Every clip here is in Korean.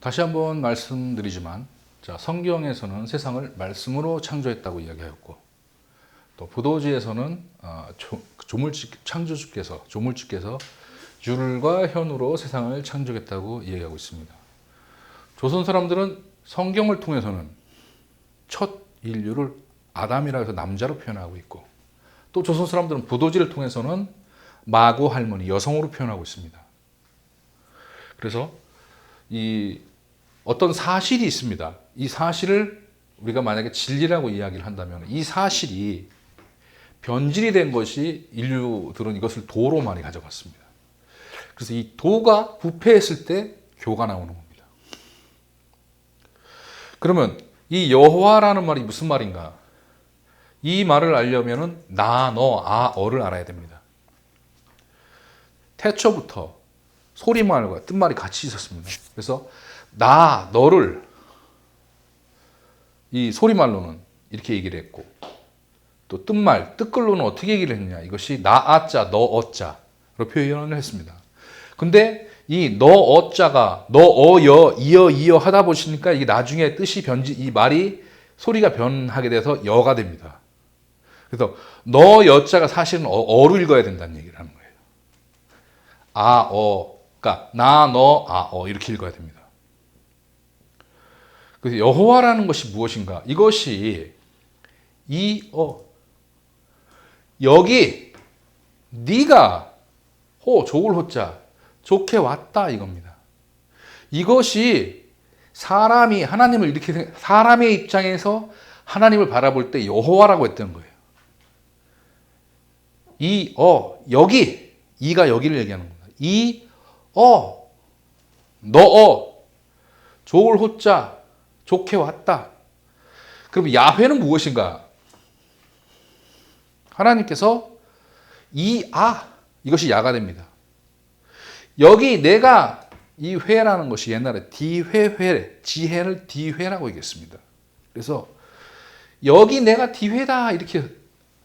다시 한번 말씀드리지만, 자, 성경에서는 세상을 말씀으로 창조했다고 이야기하였고, 또 부도지에서는 조물주께서 율과 현으로 세상을 창조했다고 이야기하고 있습니다. 조선 사람들은 성경을 통해서는 첫 인류를 아담이라 해서 남자로 표현하고 있고, 또 조선 사람들은 부도지를 통해서는 마고 할머니 여성으로 표현하고 있습니다. 그래서 이 어떤 사실이 있습니다. 이 사실을 우리가 만약에 진리라고 이야기를 한다면 이 사실이 변질이 된 것이 인류들은 이것을 도로 많이 가져갔습니다. 그래서 이 도가 부패했을 때 교가 나오는 겁니다. 그러면 이 여호와라는 말이 무슨 말인가? 이 말을 알려면은 나, 너, 아, 어를 알아야 됩니다. 태초부터 소리말과 뜻말이 같이 있었습니다. 그래서 나, 너를 이 소리말로는 이렇게 얘기를 했고, 또 뜻말, 뜻글로는 어떻게 얘기를 했냐? 이것이 나, 아자, 너, 어자로 표현을 했습니다. 근데 이 너, 어자가 너, 어, 여, 이어, 이어 하다 보시니까 이게 나중에 뜻이 이 말이 소리가 변하게 돼서 여가 됩니다. 그래서 너, 여자가 사실은 어로 읽어야 된다는 얘기를 하는 거예요. 아, 어. 그러니까 나, 너, 아, 어 이렇게 읽어야 됩니다. 그래서 여호와라는 것이 무엇인가? 이것이 여기 네가 좋을 호자 좋게 왔다 이겁니다. 이것이 사람이 하나님을 이렇게 사람의 입장에서 하나님을 바라볼 때 여호와라고 했던 거예요. 여기 이가 여기를 얘기하는 겁니다. 좋을 호자 좋게 왔다. 그럼 야훼는 무엇인가? 하나님께서 이것이 야가 됩니다. 여기 내가 이 회라는 것이 옛날에 지혜를 디회라고 얘기했습니다. 그래서 여기 내가 디회다 이렇게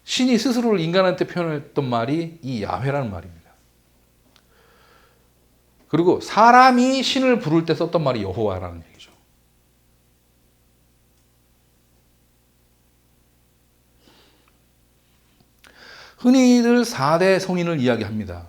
신이 스스로를 인간한테 표현했던 말이 이 야훼라는 말입니다. 그리고 사람이 신을 부를 때 썼던 말이 여호와라는 얘기죠. 흔히들 4대 성인을 이야기합니다.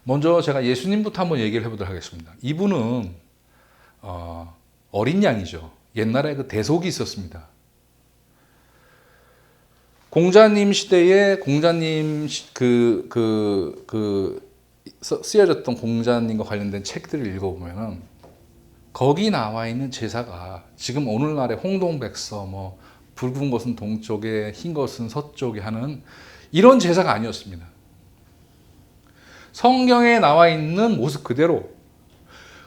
먼저 제가 예수님부터 한번 얘기를 해보도록 하겠습니다. 이분은 어린 양이죠. 옛날에 그 대속이 있었습니다. 공자님 시대에 공자님 쓰여졌던 공자님과 관련된 책들을 읽어보면은 거기 나와 있는 제사가 지금 오늘날의 홍동백서 붉은 것은 동쪽에 흰 것은 서쪽에 하는 이런 제사가 아니었습니다. 성경에 나와 있는 모습 그대로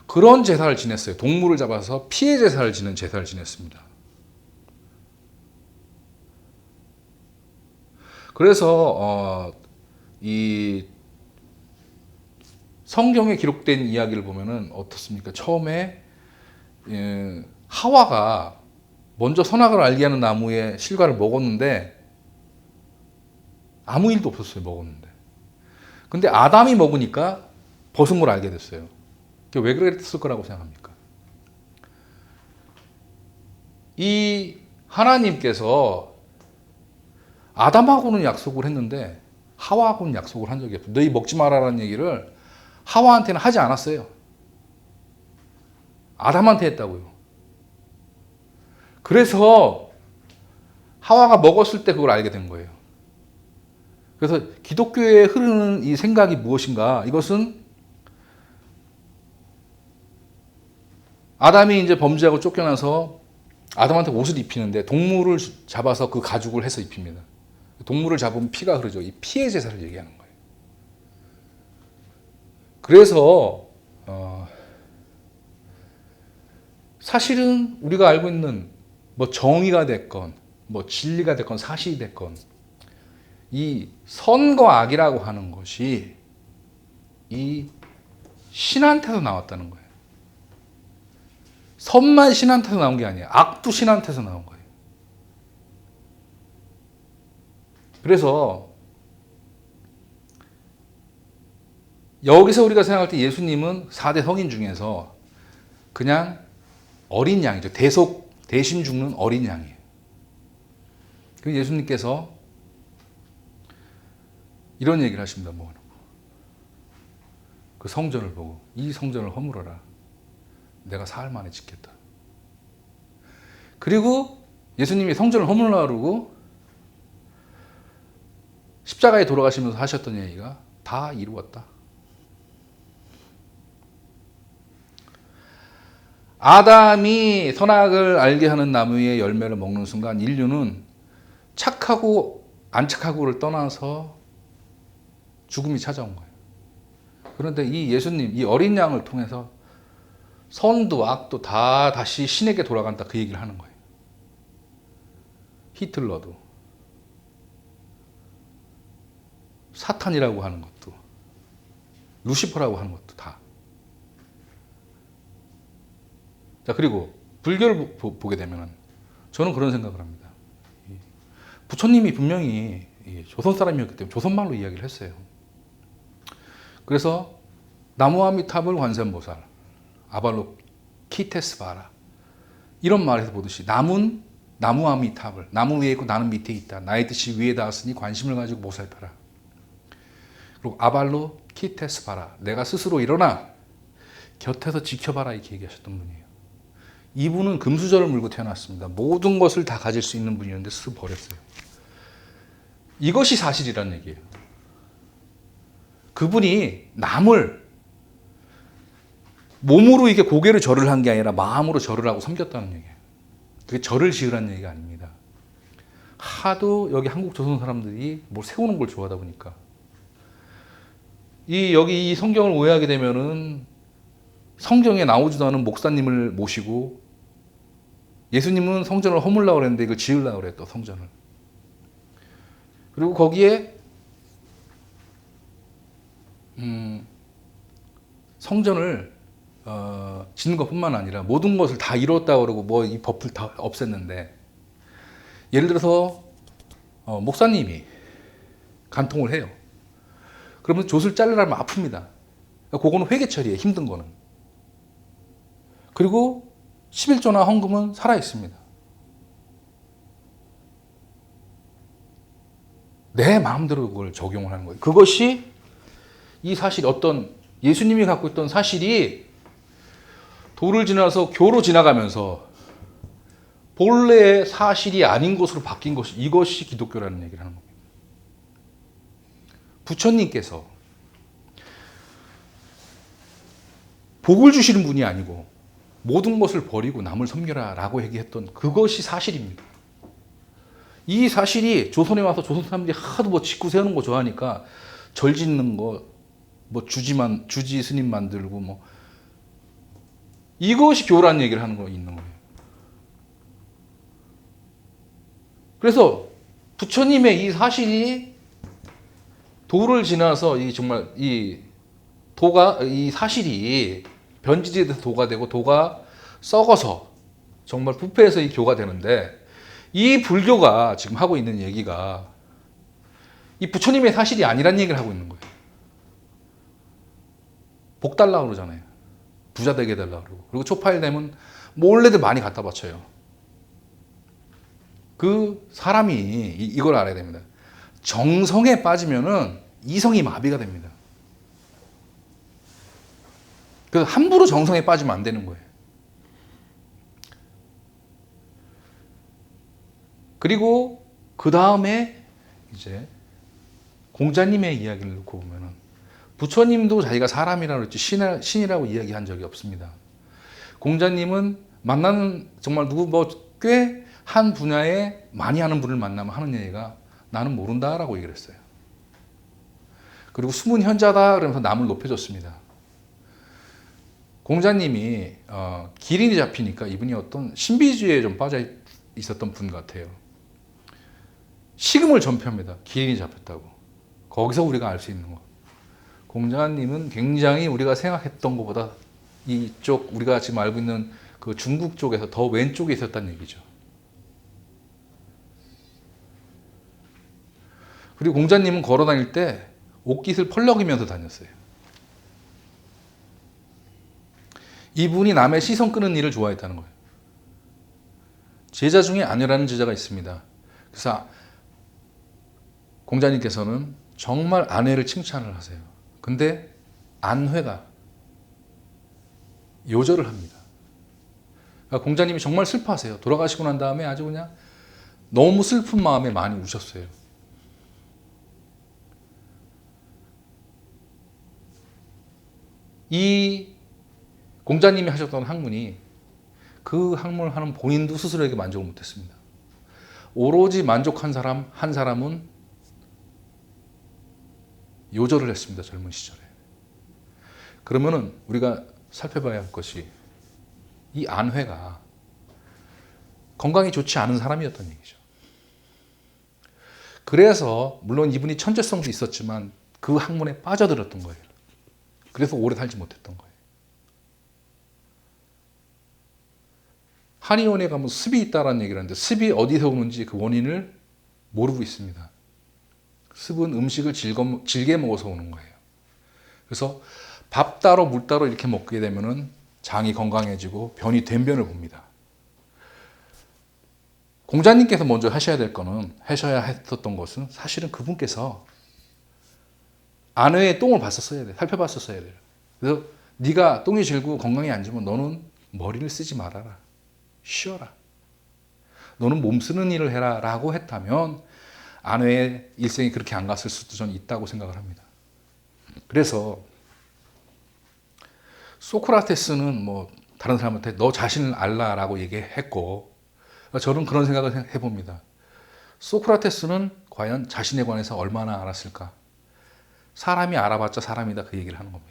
그런 제사를 지냈어요. 동물을 잡아서 피해 제사를 지는 제사를 지냈습니다. 그래서 이 성경에 기록된 이야기를 보면은 어떻습니까? 처음에 하와가 먼저 선악을 알게 하는 나무의 실과를 먹었는데 아무 일도 없었어요. 먹었는데. 근데 아담이 먹으니까 벗은 걸 알게 됐어요. 왜 그랬을 거라고 생각합니까? 이 하나님께서 아담하고는 약속을 했는데 하와하고는 약속을 한 적이 없어요. 너희 먹지 말아라는 얘기를 하와한테는 하지 않았어요. 아담한테 했다고요. 그래서 하와가 먹었을 때 그걸 알게 된 거예요. 그래서 기독교에 흐르는 이 생각이 무엇인가? 이것은 아담이 이제 범죄하고 쫓겨나서 아담한테 옷을 입히는데 동물을 잡아서 그 가죽을 해서 입힙니다. 동물을 잡으면 피가 흐르죠. 이 피의 제사를 얘기하는 거예요. 그래서 사실은 우리가 알고 있는 정의가 됐건 진리가 됐건 사실이 됐건 이 선과 악이라고 하는 것이 이 신한테서 나왔다는 거예요. 선만 신한테서 나온 게 아니에요. 악도 신한테서 나온 거예요. 그래서 여기서 우리가 생각할 때 예수님은 4대 성인 중에서 그냥 어린 양이죠. 대신 죽는 어린 양이에요. 그 예수님께서 이런 얘기를 하십니다. 그 성전을 보고 이 성전을 허물어라. 내가 사흘 만에 짓겠다. 그리고 예수님이 성전을 허물으라고 그러고 십자가에 돌아가시면서 하셨던 얘기가 다 이루었다. 아담이 선악을 알게 하는 나무의 열매를 먹는 순간 인류는 착하고 안 착하고를 떠나서 죽음이 찾아온 거예요. 그런데 이 예수님, 이 어린 양을 통해서 선도 악도 다 다시 신에게 돌아간다, 그 얘기를 하는 거예요. 히틀러도, 사탄이라고 하는 것도, 루시퍼라고 하는 것도 다. 자, 그리고 불교를 보게 되면 저는 그런 생각을 합니다. 부처님이 분명히 조선 사람이었기 때문에 조선말로 이야기를 했어요. 그래서 나무아미타불 관세음보살, 아발로키테스바라, 이런 말에서 보듯이 나무아미타불, 나무 위에 있고 나는 밑에 있다. 나의 뜻이 위에 닿았으니 관심을 가지고 보살펴라. 그리고 아발로키테스바라, 내가 스스로 일어나 곁에서 지켜봐라, 이렇게 얘기하셨던 분이에요. 이분은 금수저를 물고 태어났습니다. 모든 것을 다 가질 수 있는 분이었는데 스스로 버렸어요. 이것이 사실이라는 얘기예요. 그분이 남을 몸으로 이게 고개를 절을 한 게 아니라 마음으로 절을 하고 섬겼다는 얘기예요. 그게 절을 지으라는 얘기가 아닙니다. 하도 여기 한국 조선 사람들이 뭘 세우는 걸 좋아하다 보니까 여기 이 성경을 오해하게 되면은 성경에 나오지도 않은 목사님을 모시고 예수님은 성전을 허물라고 그랬는데 이걸 지으려고 그랬다, 성전을. 그리고 거기에 성전을 짓는 것뿐만 아니라 모든 것을 다 이뤘다고 그러고 이 법을 다 없앴는데, 예를 들어서 목사님이 간통을 해요. 그러면 돛을 자르려면 아픕니다. 그거는 회개처리예요, 힘든 거는. 그리고 11조나 헌금은 살아있습니다. 내 마음대로 그걸 적용을 하는 거예요. 그것이 이 사실, 어떤 예수님이 갖고 있던 사실이 도를 지나서 교로 지나가면서 본래의 사실이 아닌 것으로 바뀐 것이, 이것이 기독교라는 얘기를 하는 겁니다. 부처님께서 복을 주시는 분이 아니고 모든 것을 버리고 남을 섬겨라 라고 얘기했던 그것이 사실입니다. 이 사실이 조선에 와서 조선 사람들이 하도 짓고 세우는 거 좋아하니까 절 짓는 거, 주지 스님 만들고 이것이 교라는 얘기를 하는 거 있는 거예요. 그래서 부처님의 이 사실이 도를 지나서 정말 이 사실이 변질이 돼서 도가 되고, 도가 썩어서 정말 부패해서 이 교가 되는데, 이 불교가 지금 하고 있는 얘기가 이 부처님의 사실이 아니란 얘기를 하고 있는 거예요. 복 달라고 그러잖아요. 부자 되게 해달라고 그러고. 그리고 초파일 되면 몰래들 많이 갖다 바쳐요. 그 사람이 이걸 알아야 됩니다. 정성에 빠지면은 이성이 마비가 됩니다. 그래서 함부로 정성에 빠지면 안 되는 거예요. 그리고 그 다음에 이제 공자님의 이야기를 놓고 보면은, 부처님도 자기가 사람이라고 했지 신이라고 이야기한 적이 없습니다. 공자님은 만나는 정말 꽤 한 분야에 많이 하는 분을 만나면 하는 얘기가 나는 모른다라고 얘기를 했어요. 그리고 숨은 현자다 그러면서 남을 높여줬습니다. 공자님이 기린이 잡히니까 이분이 어떤 신비주의에 좀 빠져 있었던 분 같아요. 식음을 전폐합니다. 기린이 잡혔다고. 거기서 우리가 알 수 있는 거. 공자님은 굉장히 우리가 생각했던 것보다 이쪽, 우리가 지금 알고 있는 그 중국 쪽에서 더 왼쪽에 있었다는 얘기죠. 그리고 공자님은 걸어 다닐 때 옷깃을 펄럭이면서 다녔어요. 이분이 남의 시선 끄는 일을 좋아했다는 거예요. 제자 중에 안회라는 제자가 있습니다. 그래서 공자님께서는 정말 안회를 칭찬을 하세요. 근데 안회가 요절을 합니다. 그러니까 공자님이 정말 슬퍼하세요. 돌아가시고 난 다음에 아주 그냥 너무 슬픈 마음에 많이 우셨어요. 이 공자님이 하셨던 학문이 그 학문을 하는 본인도 스스로에게 만족을 못했습니다. 오로지 만족한 사람 한 사람은 요절을 했습니다. 젊은 시절에. 그러면은 우리가 살펴봐야 할 것이 이 안회가 건강이 좋지 않은 사람이었던 얘기죠. 그래서 물론 이분이 천재성도 있었지만 그 학문에 빠져들었던 거예요. 그래서 오래 살지 못했던 거예요. 한의원에 가면 습이 있다라는 얘기를 하는데 습이 어디서 오는지 그 원인을 모르고 있습니다. 습은 음식을 질게 먹어서 오는 거예요. 그래서 밥 따로 물 따로 이렇게 먹게 되면은 장이 건강해지고 변이 된 변을 봅니다. 공자님께서 먼저 하셔야 될 거는 하셔야 했었던 것은 사실은 그분께서 안회의 똥을 봤었어야 돼. 살펴봤었어야 돼요. 그래서 네가 똥이 질고 건강이 안 좋으면 너는 머리를 쓰지 말아라. 쉬어라. 너는 몸 쓰는 일을 해라 라고 했다면 안회의 일생이 그렇게 안 갔을 수도 저는 있다고 생각을 합니다. 그래서 소크라테스는 뭐 다른 사람한테 너 자신을 알라라고 얘기했고 저는 그런 생각을 해봅니다. 소크라테스는 과연 자신에 관해서 얼마나 알았을까? 사람이 알아봤자 사람이다 그 얘기를 하는 겁니다.